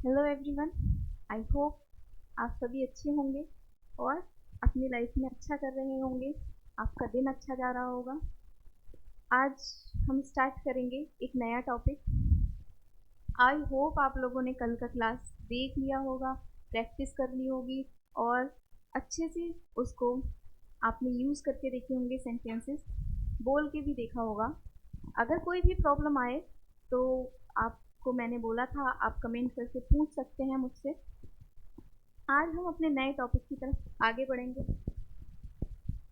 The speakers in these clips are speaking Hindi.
Hello everyone. आई होप आप सभी अच्छे होंगे और अपनी लाइफ में अच्छा कर रहे होंगे। आपका दिन अच्छा जा रहा होगा। आज हम स्टार्ट करेंगे एक नया टॉपिक। आई होप आप लोगों ने कल का क्लास देख लिया होगा, प्रैक्टिस कर ली होगी और अच्छे से उसको आपने यूज़ करके देखे होंगे, सेंटेंसेस बोल के भी देखा होगा। अगर कोई भी प्रॉब्लम आए तो आपको मैंने बोला था आप कमेंट करके पूछ सकते हैं मुझसे। आज हम अपने नए टॉपिक की तरफ आगे बढ़ेंगे।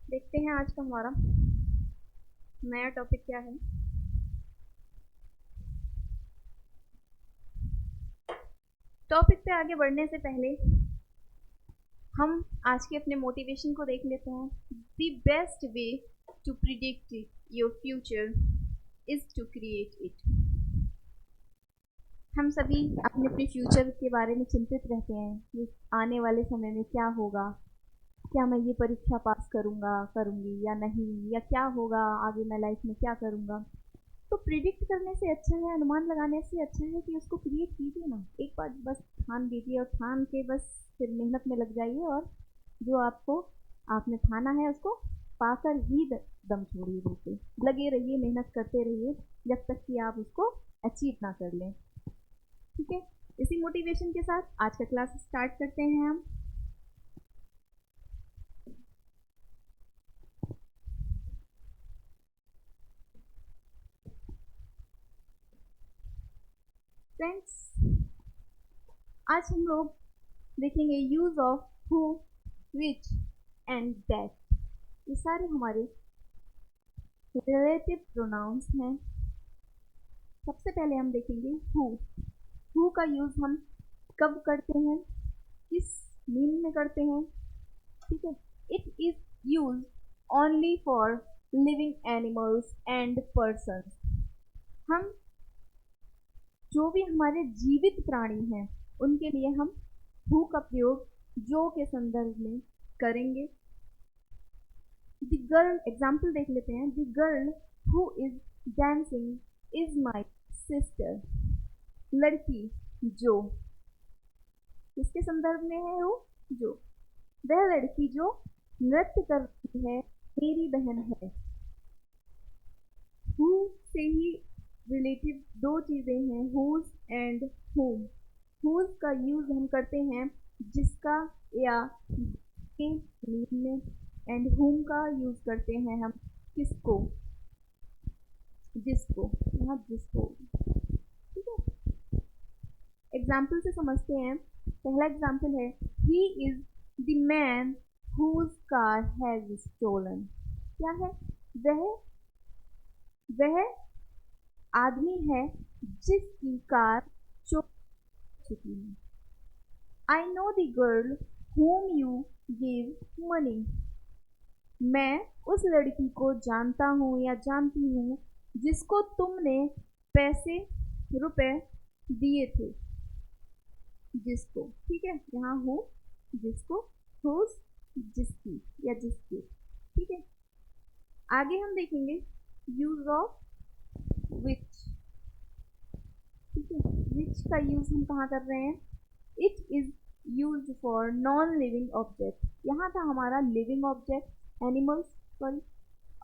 देखते हैं आज का हमारा नया टॉपिक क्या है। टॉपिक पे आगे बढ़ने से पहले हम आज के अपने मोटिवेशन को देख लेते हैं। The best way to predict your future is to create it. हम सभी अपने अपने फ्यूचर के बारे में चिंतित रहते हैं कि आने वाले समय में क्या होगा, क्या मैं ये परीक्षा पास करूँगा करूँगी या नहीं, या क्या होगा आगे मैं लाइफ में क्या करूँगा। तो प्रिडिक्ट करने से अच्छा है, अनुमान लगाने से अच्छा है कि उसको क्रिएट कीजिए ना। एक बार बस ठान दीजिए और ठान के बस फिर मेहनत में लग जाइए और जो आपको आपने ठाना है उसको पाकर ही दम छोड़िए। बिल्कुल लगे रहिए, मेहनत करते रहिए जब तक कि आप उसको अचीव ना कर लें। ठीक है, इसी मोटिवेशन के साथ आज का क्लास स्टार्ट करते हैं हम। फ्रेंड्स, आज हम लोग देखेंगे use of who, which and that. ये सारे हमारे रिलेटिव प्रोनाउंस हैं। सबसे पहले हम देखेंगे हु का यूज हम कब करते हैं, किस मीनिंग में करते हैं। ठीक है, it is use only for living animals and persons. हम जो भी हमारे जीवित प्राणी हैं उनके लिए हम हु का प्रयोग जो के संदर्भ में करेंगे। द गर्ल एग्जाम्पल देख लेते हैं। The girl who is dancing is my sister. लड़की जो, किसके संदर्भ में है वो? जो, वह लड़की जो नृत्य कर रही है मेरी बहन है। हु से ही रिलेटिव दो चीजें हैं, हुज एंड हुम। हुज का यूज हम करते हैं जिसका या के मीन में, एंड हुम का यूज करते हैं हम किसको, जिसको, यहाँ जिसको। ठीक है, एग्जाम्पल से समझते हैं। पहला एग्जाम्पल है he is the man whose car has stolen. क्या है? वह आदमी है जिसकी कार चोरी चुकी है। I know the girl whom you give money। मैं उस लड़की को जानता हूँ या जानती हूँ जिसको तुमने पैसे रुपए दिए थे। जिसको, ठीक है, यहाँ हूँ जिसको, whose जिसकी या जिसके। ठीक है, आगे हम देखेंगे यूज ऑफ विच। ठीक है, विच का यूज हम कहाँ कर रहे हैं? It is use for non living object. यहाँ था हमारा लिविंग ऑब्जेक्ट एनिमल्स, सॉरी,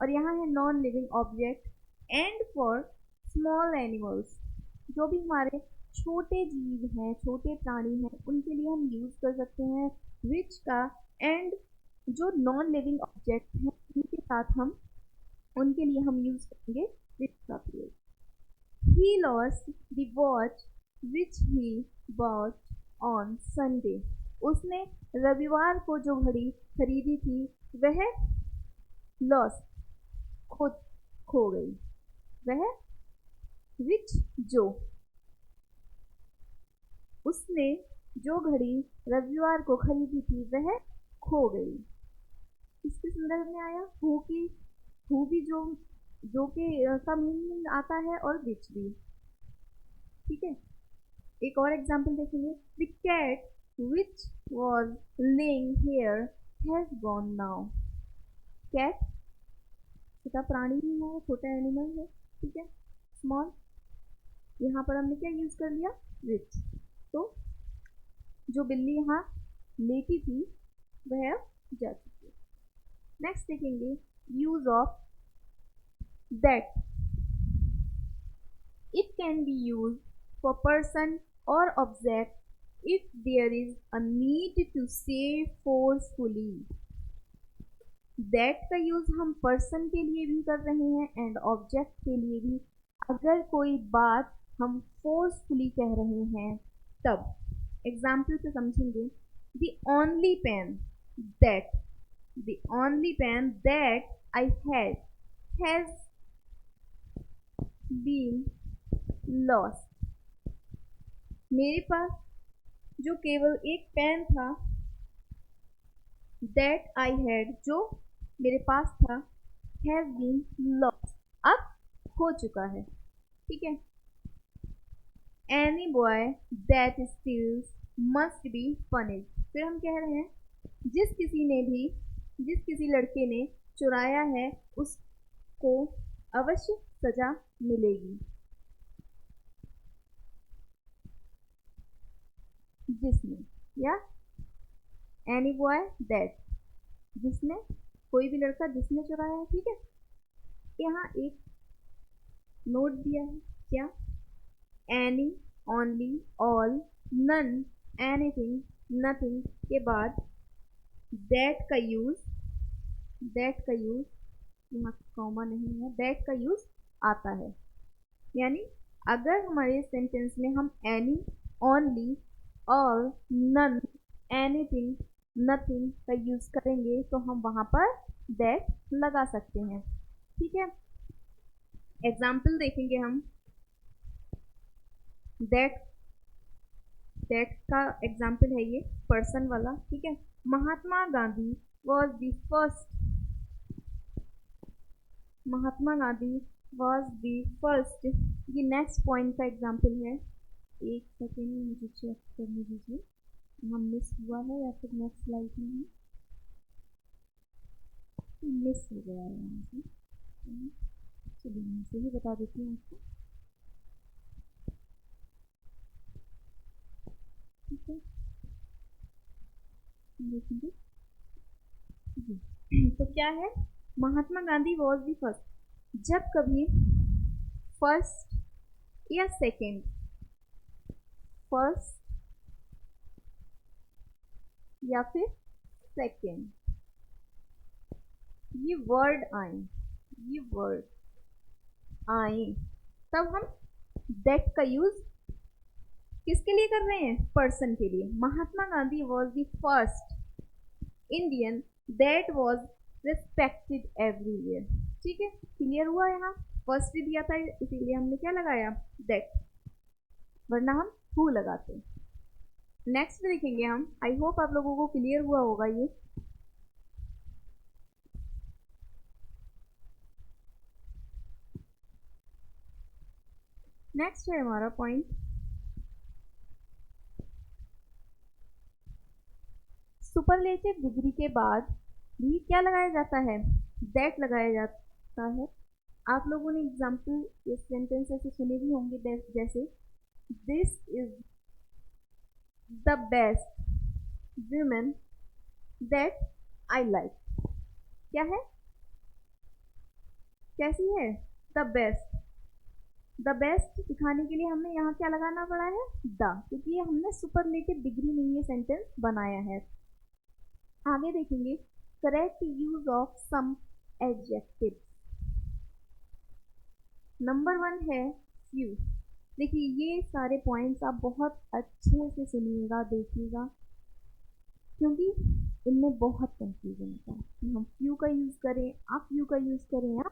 और यहाँ है non living object. And for small animals, जो भी हमारे छोटे जीव हैं, छोटे प्राणी हैं, उनके लिए हम यूज कर सकते हैं विच का। एंड जो नॉन लिविंग ऑब्जेक्ट हैं उनके साथ हम, उनके लिए हम यूज करेंगे विच का प्रयोग। He lost the watch which he bought on Sunday। उसने रविवार को जो घड़ी खरीदी थी वह लॉस्ट, खो गई। वह विच जो, उसने जो घड़ी रविवार को खरीदी थी वह खो गई। इसके संदर्भ में आया हु की, हु भी जो के का मीनिंग आता है और विच भी। ठीक है, एक और एग्जाम्पल देखेंगे। The cat which was laying here has gone now. Cat छोटा प्राणी ही है, छोटा एनिमल है। ठीक है, स्मॉल, यहाँ पर हमने क्या यूज कर लिया? विच। तो जो बिल्ली यहाँ लेटी थी वह अब जा चुकी है। नेक्स्ट देखेंगे use of that. It can be used for person or object if there is a need to say forcefully. That का यूज हम पर्सन के लिए भी कर रहे हैं एंड ऑब्जेक्ट के लिए भी, अगर कोई बात हम फोर्सफुली कह रहे हैं तब। एग्जाम्पल से समझेंगे। The only pen that the only pen that I had has been lost. मेरे पास जो केवल एक पेन था, that I had जो मेरे पास था, has been lost अब खो चुका है। ठीक है। Any boy that steals must be punished। फिर हम कह रहे हैं जिस किसी लड़के ने चुराया है उसको अवश्य सजा मिलेगी। जिसने या एनी बॉय दैट, जिसने, कोई भी लड़का जिसने चुराया है। ठीक है। यहाँ एक नोट दिया है, क्या? Any, only, all, none, anything, nothing के बाद दैट का यूज यहाँ कॉमा नहीं है, दैट का यूज आता है। यानी अगर हमारे सेंटेंस में हम any, only, all, none, anything, nothing का यूज करेंगे तो हम वहां पर दैट लगा सकते हैं। ठीक है। एग्जाम्पल देखेंगे हम। दैट का एग्जाम्पल है ये पर्सन वाला। ठीक है। महात्मा गांधी वॉज द फर्स्ट। ये नेक्स्ट पॉइंट का एग्जाम्पल है। एक सेकेंड मुझे चेक करने दीजिए, यहाँ मिस हुआ है या फिर नेक्स्ट स्लाइड में है, मिस हो गया है यहाँ से। चलिए यहाँ से ही बता देती हूँ आपको। ठीक है, देखेंगे जी। तो क्या है? महात्मा गांधी वॉज दी फर्स्ट। जब कभी फर्स्ट या सेकेंड, फर्स्ट या फिर सेकेंड ये वर्ड आए तब हम दैट का यूज किसके लिए कर रहे हैं? पर्सन के लिए। Mahatma Gandhi was the first Indian that was respected everywhere. ठीक है, क्लियर हुआ? यहाँ फर्स्ट दिया था इसीलिए हमने क्या लगाया? दैट, वरना हम हु लगाते। नेक्स्ट देखेंगे हम। आई होप आप लोगों को क्लियर हुआ होगा ये। नेक्स्ट है हमारा पॉइंट सुपरलेटिव डिग्री के बाद भी क्या लगाया जाता है? दैट लगाया जाता है। आप लोगों ने एग्जाम्पल ये सेंटेंस ऐसे सुने भी होंगे, जैसे this is the best women that I like. क्या है? कैसी है? द बेस्ट दिखाने के लिए हमें यहाँ क्या लगाना पड़ा है? द, क्योंकि हमने सुपरलेटिव डिग्री में ये सेंटेंस बनाया है। आगे देखेंगे correct use of some adjective. Number 1 है फ्यू। देखिए ये सारे पॉइंट्स आप बहुत अच्छे से सुनिएगा, देखिएगा, क्योंकि इनमें बहुत कंफ्यूजन होता है कि हम फ्यू का यूज करें, आप फ्यू का यूज करें या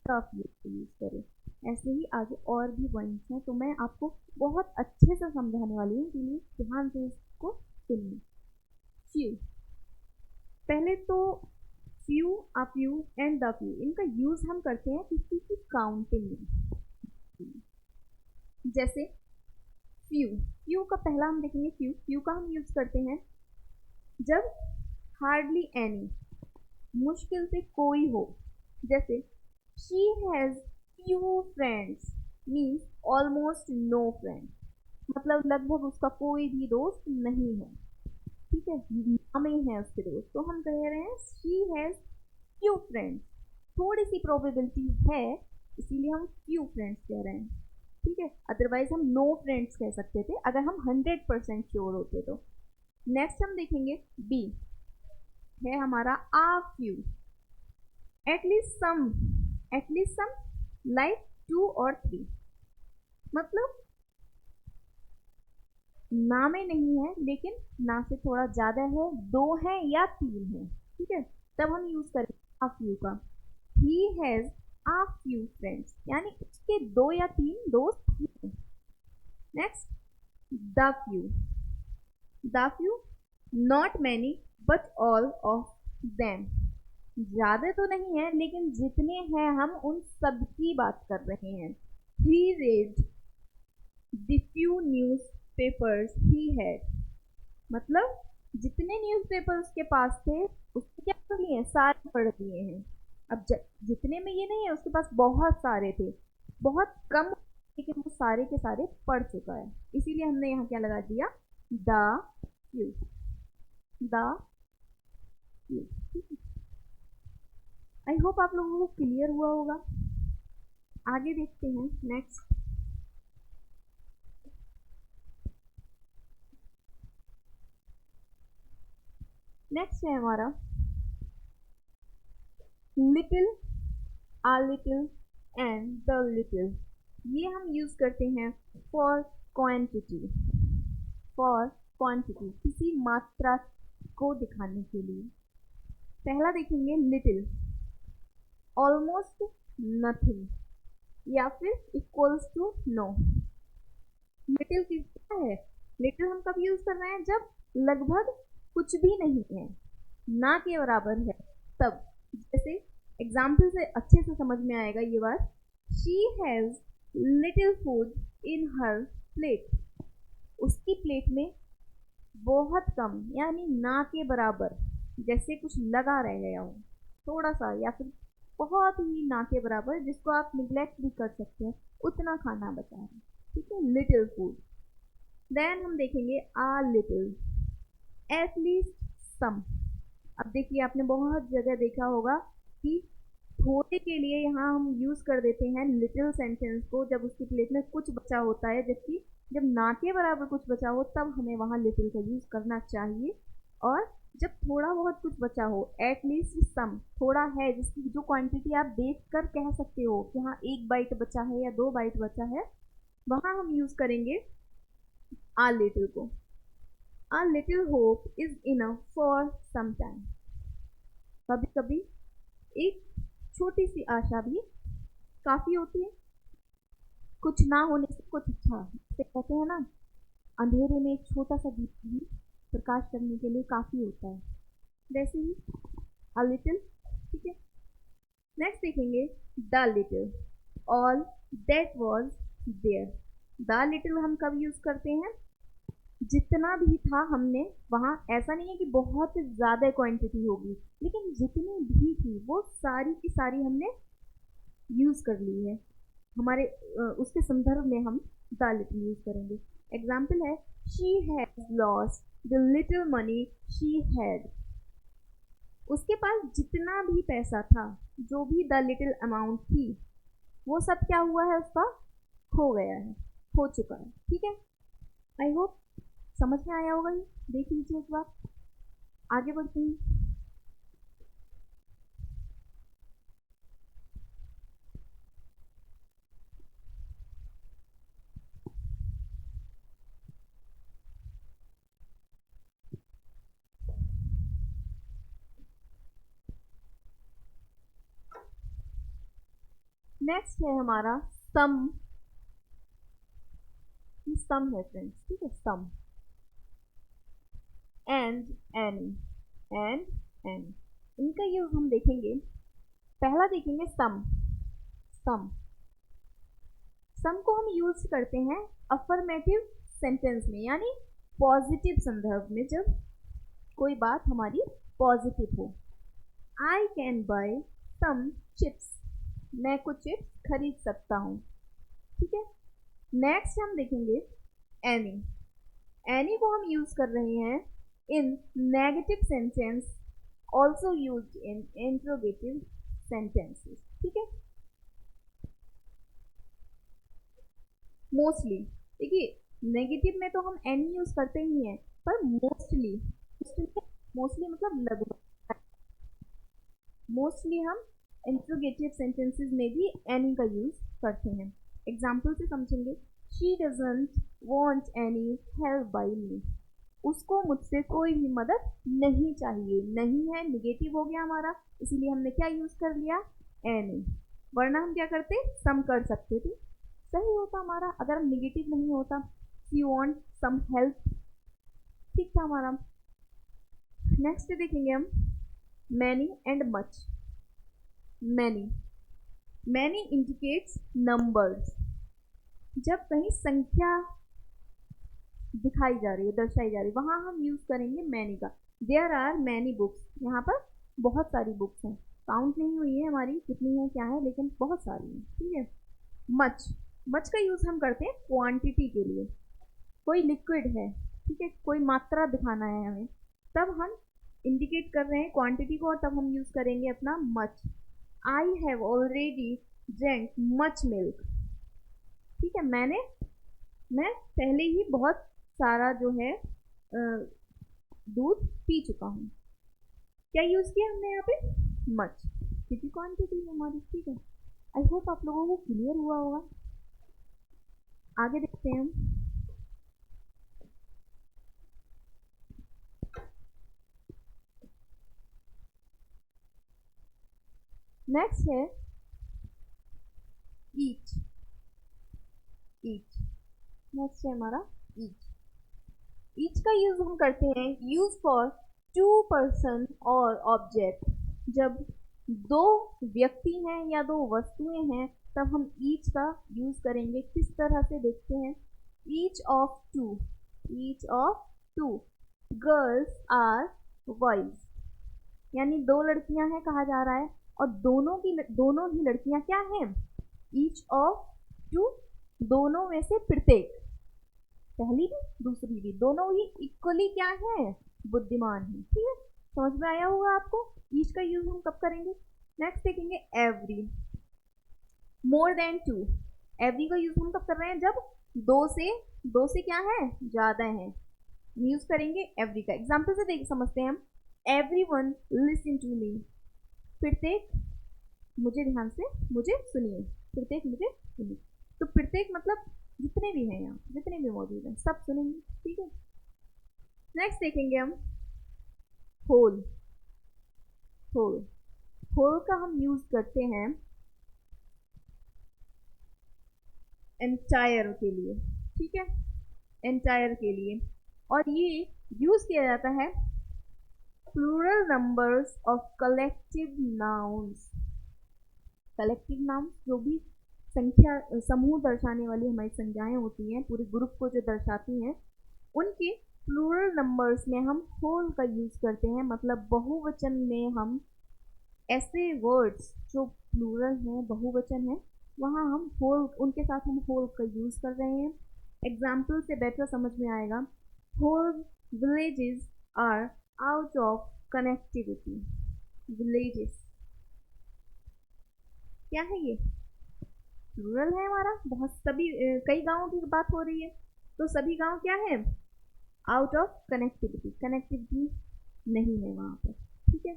टफ यूज का यूज करें। ऐसे ही आगे और भी पॉइंट्स हैं, तो मैं आपको बहुत अच्छे से समझाने वाली हूँ, इसलिए ध्यान से इसको सुनिए। फ्यू, पहले तो few, a few and the few, इनका यूज हम करते हैं किसी की काउंटिंग में। जैसे फ्यू का पहला हम देखेंगे। फ्यू का हम यूज करते हैं जब हार्डली एनी, मुश्किल से कोई हो। जैसे she has few friends means almost no friends. मतलब लगभग उसका कोई भी दोस्त नहीं है, ठीक है, नाम ही है उसके दोस्त, तो हम कह रहे हैं शी हैज फ्यू फ्रेंड्स। थोड़ी सी प्रोबेबिलिटी है, इसीलिए हम फ्यू फ्रेंड्स कह रहे हैं, ठीक है। अदरवाइज हम नो फ्रेंड्स कह सकते थे अगर हम 100% श्योर होते तो। नेक्स्ट हम देखेंगे बी, है हमारा a few, at least some like 2 और 3, मतलब ना में नहीं है लेकिन ना से थोड़ा ज्यादा है, 2 है या 3 है, ठीक है, तब हम यूज करेंगे आ फ्यू का। He has uh few friends, यानी उसके 2 या 3 दोस्त हैं। Next the few, not many but all of them, ज्यादा तो नहीं है लेकिन जितने हैं हम उन सब की बात कर रहे हैं। ही read the few newspapers he had, मतलब जितने न्यूज़पेपर उसके पास थे उसने क्या कर लिए, सारे पढ़ लिए हैं। अब जितने में ये नहीं है, उसके पास बहुत सारे थे, बहुत कम, लेकिन वो सारे के सारे पढ़ चुका है, इसीलिए हमने यहाँ क्या लगा दिया, the few, the few. I hope आप लोगों को क्लियर हुआ होगा। आगे देखते हैं नेक्स्ट। नेक्स्ट है हमारा little, uh little and the little. ये हम यूज करते हैं फॉर क्वांटिटी, किसी मात्रा को दिखाने के लिए। पहला देखेंगे लिटिल, ऑलमोस्ट नथिंग या फिर इक्वल्स टू नो। लिटिल क्या है, लिटिल हम कब यूज कर रहे हैं, जब लगभग कुछ भी नहीं है, ना के बराबर है, तब। जैसे एग्जाम्पल से अच्छे से समझ में आएगा ये बात, she has little food in her plate, उसकी प्लेट में बहुत कम यानी ना के बराबर, जैसे कुछ लगा रह गया हो थोड़ा सा, या फिर बहुत ही ना के बराबर जिसको आप निग्लेक्ट भी कर सकते हैं, उतना खाना बचा है, ठीक है, लिटिल फूड। देन हम देखेंगे आ लिटिल, एटलीस्ट सम। अब देखिए आपने बहुत जगह देखा होगा कि थोड़े के लिए यहाँ हम यूज कर देते हैं लिटिल सेंटेंस को जब उसकी प्लेट में कुछ बचा होता है, जबकि जब ना के बराबर कुछ बचा हो तब हमें वहाँ लिटिल का यूज करना चाहिए। और जब थोड़ा बहुत कुछ बचा हो, एटलीस्ट सम, थोड़ा है जिसकी जो क्वांटिटी आप देख कर कह सकते हो कि हाँ 1 बाइट बचा है या 2 बाइट बचा है, वहाँ हम यूज करेंगे आ लिटिल को। A little hope is enough for some time, कभी कभी एक छोटी सी आशा भी काफी होती है, कुछ ना होने से कुछ अच्छा, जैसे कहते हैं ना, अंधेरे में एक छोटा सा दीप भी प्रकाश करने के लिए काफी होता है, वैसे ही a little, ठीक है। नेक्स्ट देखेंगे the little, all that was there. The little हम कब यूज करते हैं, जितना भी था हमने वहाँ, ऐसा नहीं है कि बहुत ज़्यादा क्वांटिटी होगी, लेकिन जितनी भी थी वो सारी की सारी हमने यूज़ कर ली है, हमारे उसके संदर्भ में हम द लिटिल यूज़ करेंगे। एग्जाम्पल है she has lost the little money she had, उसके पास जितना भी पैसा था, जो भी द लिटिल अमाउंट थी, वो सब क्या हुआ है, उसका खो गया है, खो चुका है, ठीक है। आई होप समझ में आया होगा, ये देख लीजिए एक बार। आगे बढ़ते हैं। नेक्स्ट है हमारा सम, सम है फ्रेंड्स, ठीक है, सम एंड एनी, एंड एनी, इनका यूज हम देखेंगे। पहला देखेंगे सम, सम सम को हम यूज करते हैं अफर्मेटिव सेंटेंस में, यानी पॉजिटिव संदर्भ में, जब कोई बात हमारी पॉजिटिव हो। I can buy some chips, मैं कुछ चिप्स खरीद सकता हूँ, ठीक है। नेक्स्ट हम देखेंगे एनी। एनी को हम यूज कर रहे हैं in negative sentence, also use in interrogative sentences. ठीक है। मोस्टली, देखिए नेगेटिव में तो हम एनी यूज करते ही हैं, पर मोस्टली, मोस्टली मतलब लगभग, मोस्टली हम इंट्रोगेटिव सेंटेंसेस में भी एनी का यूज करते हैं। एग्जाम्पल से समझेंगे। She doesn't want any help by me. उसको मुझसे कोई भी मदद नहीं चाहिए। नहीं है निगेटिव हो गया हमारा, इसीलिए हमने क्या यूज कर लिया, एनी। वरना हम क्या करते, सम कर सकते थे, सही होता हमारा अगर हम निगेटिव नहीं होता। शी वॉन्ट सम हेल्प, ठीक था हमारा। नेक्स्ट देखेंगे हम many and much. Many, many indicates numbers. जब कहीं संख्या दिखाई जा रही है, दर्शाई जा रही है, वहां हम यूज करेंगे मैनी का। देयर आर मैनी बुक्स, यहाँ पर बहुत सारी बुक्स हैं, काउंट नहीं हुई है हमारी कितनी है क्या है, लेकिन बहुत सारी हैं। ठीक है। मच, मच का यूज हम करते हैं क्वांटिटी के लिए। कोई लिक्विड है, ठीक है, कोई मात्रा दिखाना है हमें, तब हम इंडिकेट कर रहे हैं क्वांटिटी को, और तब हम यूज करेंगे अपना much. I have already drank much milk. ठीक है, मैं पहले ही बहुत सारा जो है दूध पी चुका हूँ। क्या यूज किया हमने यहाँ पे, मच, क्योंकि क्वांटिटी हमारी। ठीक है, आई होप आप लोगों को क्लियर हुआ होगा। आगे देखते हैं हम। नेक्स्ट है ईच। ईच, नेक्स्ट है हमारा ईच। ईच का यूज हम करते हैं यूज फॉर टू पर्सन और ऑब्जेक्ट। जब दो व्यक्ति हैं या दो वस्तुएं हैं, तब हम ईच का यूज करेंगे। किस तरह से देखते हैं, each of two, each of two girls are boys, यानी दो लड़कियां हैं कहा जा रहा है, और दोनों ही लड़कियां क्या हैं, ईच ऑफ टू, दोनों में से प्रत्येक, पहली भी दूसरी भी, दोनों ही इक्वली क्या है, बुद्धिमान है। ठीक है, समझ में आया होगा आपको। ईच का यूज हम कब करेंगे। नेक्स्ट देखेंगे every, more than two. Every का यूज हम कब कर रहे हैं, जब दो से क्या है, ज्यादा है, यूज करेंगे एवरी का। एग्जाम्पल से देख समझते हैं हम। Every one listen to me, प्रत्येक मुझे ध्यान से मुझे सुनिए, प्रत्येक मुझे सुनिए। तो प्रत्येक मतलब जितने भी हैं, यहाँ जितने भी मौजूद हैं सब सुनेंगे। ठीक है। नेक्स्ट देखेंगे हम होल। होल, होल का हम यूज करते हैं एंटायर के लिए। ठीक है, एंटायर के लिए, और ये यूज किया जाता है plural numbers of collective nouns. Collective noun जो भी संख्या समूह दर्शाने वाली हमारी संज्ञाएं होती हैं, पूरे ग्रुप को जो दर्शाती हैं, उनके प्लूरल नंबर्स में हम होल का यूज करते हैं। मतलब बहुवचन में हम ऐसे वर्ड्स जो प्लूरल हैं, बहुवचन है, वहाँ हम होल, उनके साथ हम होल का यूज कर रहे हैं। एग्जाम्पल से बेटर समझ में आएगा। Whole villages are out of connectivity. Villages क्या है, ये प्लूरल है हमारा, बहुत सभी कई गांवों की बात हो रही है, तो सभी गांव क्या है, आउट ऑफ कनेक्टिविटी, कनेक्टिविटी नहीं है वहां पर। ठीक है,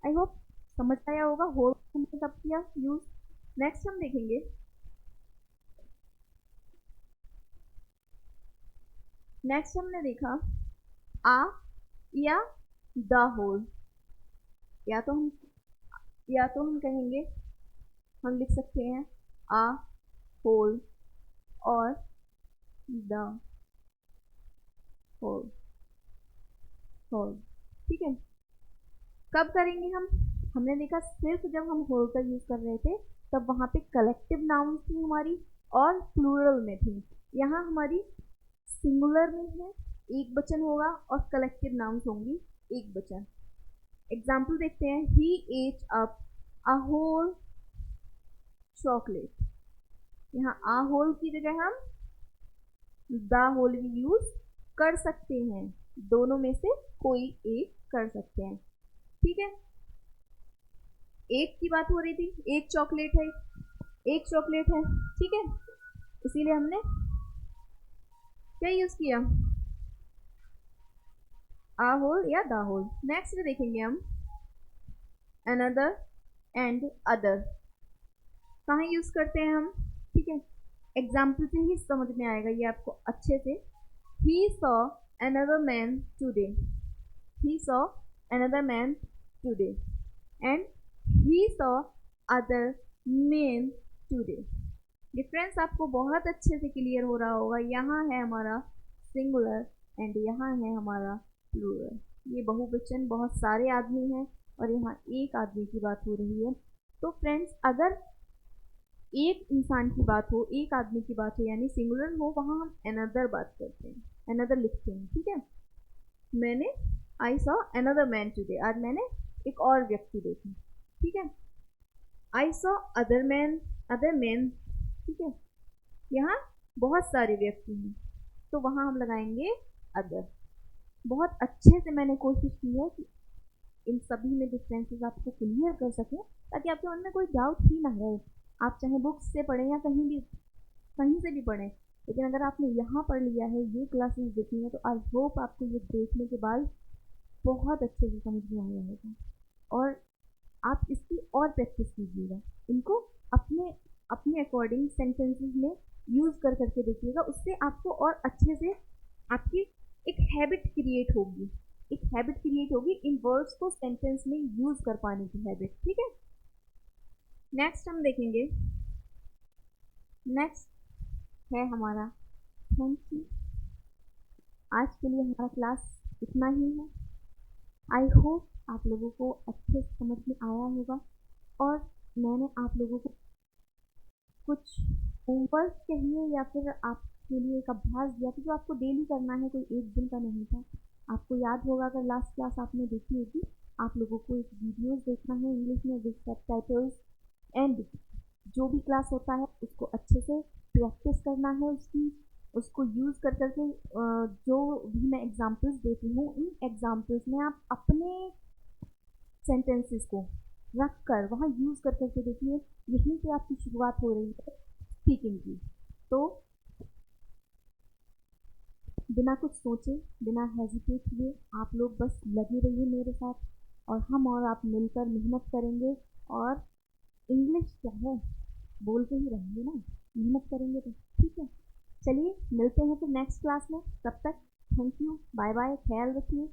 आई होप समझ आया होगा होल हमने कब किया यूज। नेक्स्ट हम देखेंगे नेक्स्ट हमने देखा आ या द होल। या तो हम कहेंगे, हम लिख सकते हैं आ होल और द होल, होल। ठीक है, कब करेंगे हम, हमने देखा सिर्फ जब हम होल का यूज कर रहे थे, तब वहां पे कलेक्टिव नाउन थी हमारी और प्लूरल में थी। यहाँ हमारी सिंगुलर में है, एक वचन होगा, और कलेक्टिव नाउन्स होंगी एक वचन। एग्जाम्पल देखते हैं। He ate up a whole chocolate. यहाँ आ होल की जगह हम द होल भी यूज कर सकते हैं, दोनों में से कोई एक कर सकते हैं। ठीक है, एक की बात हो रही थी, एक चॉकलेट है, एक चॉकलेट है, ठीक है, इसीलिए हमने क्या यूज किया, आ होल या द होल। नेक्स्ट देखेंगे हम अनदर एंड अदर, कहाँ यूज करते हैं हम, ठीक है, एग्जाम्पल से ही समझ में आएगा ये आपको अच्छे से। He saw another man today. He saw another man today. And he saw other men today. Difference आपको बहुत अच्छे से क्लियर हो रहा होगा। यहाँ है हमारा सिंगुलर एंड यहाँ है हमारा प्लूरल। ये बहुवचन, बहुत सारे आदमी हैं और यहाँ एक आदमी की बात हो रही है। तो फ्रेंड्स, अगर एक इंसान की बात हो, एक आदमी की बात हो, यानी सिंगुलर हो, वहाँ हम अनदर बात करते हैं, अनदर लिखते हैं। ठीक है, मैंने I saw another man today, आज मैंने एक और व्यक्ति देखा। ठीक है, I saw other man, other man. ठीक है, यहाँ बहुत सारे व्यक्ति हैं तो वहाँ हम लगाएंगे अदर। बहुत अच्छे से मैंने कोशिश की है कि इन सभी में डिफरेंसेस आपको क्लियर कर सकें, ताकि आपके मन में कोई डाउट ही ना रहे। आप चाहे बुक्स से पढ़ें या कहीं से भी पढ़ें, लेकिन अगर आपने यहाँ पढ़ लिया है, ये क्लासेस देखी है, तो आई होप आपको ये देखने के बाद बहुत अच्छे से समझ में आया होगा और आप इसकी और प्रैक्टिस कीजिएगा। इनको अपने अपने अकॉर्डिंग सेंटेंसेस में यूज़ कर करके देखिएगा, उससे आपको और अच्छे से आपकी एक हैबिट क्रिएट होगी, एक हैबिट क्रिएट होगी इन वर्ड्स को सेंटेंस में यूज़ कर पाने की हैबिट। ठीक है, नेक्स्ट हम देखेंगे, नेक्स्ट है हमारा थैंक यू। आज के लिए हमारा क्लास इतना ही है। आई होप आप लोगों को अच्छे से समझ में आया होगा और मैंने आप लोगों को कुछ होमवर्क चाहिए या फिर आपके लिए एक अभ्यास दिया था जो आपको डेली करना है, कोई एक दिन का नहीं था। आपको याद होगा, अगर लास्ट क्लास आपने देखी होगी, आप लोगों को एक वीडियोस देखना है इंग्लिश में विद सबटाइटल्स, एंड जो भी क्लास होता है उसको अच्छे से प्रैक्टिस करना है, उसको यूज़ कर करके जो भी मैं एग्जांपल्स देती हूँ, इन एग्जांपल्स में आप अपने सेंटेंसेस को रख कर वहाँ यूज़ कर करके देखिए, यहीं से आपकी शुरुआत हो रही है स्पीकिंग की। तो बिना कुछ सोचे, बिना हेजिटेट किए आप लोग बस लगे रहिए मेरे साथ और हम और आप मिलकर मेहनत करेंगे और इंग्लिश क्या है, बोलते ही रहेंगे ना, मेहनत करेंगे तो। ठीक है, चलिए मिलते हैं फिर नेक्स्ट क्लास में, तब तक थैंक यू, बाय बाय, ख्याल रखिए।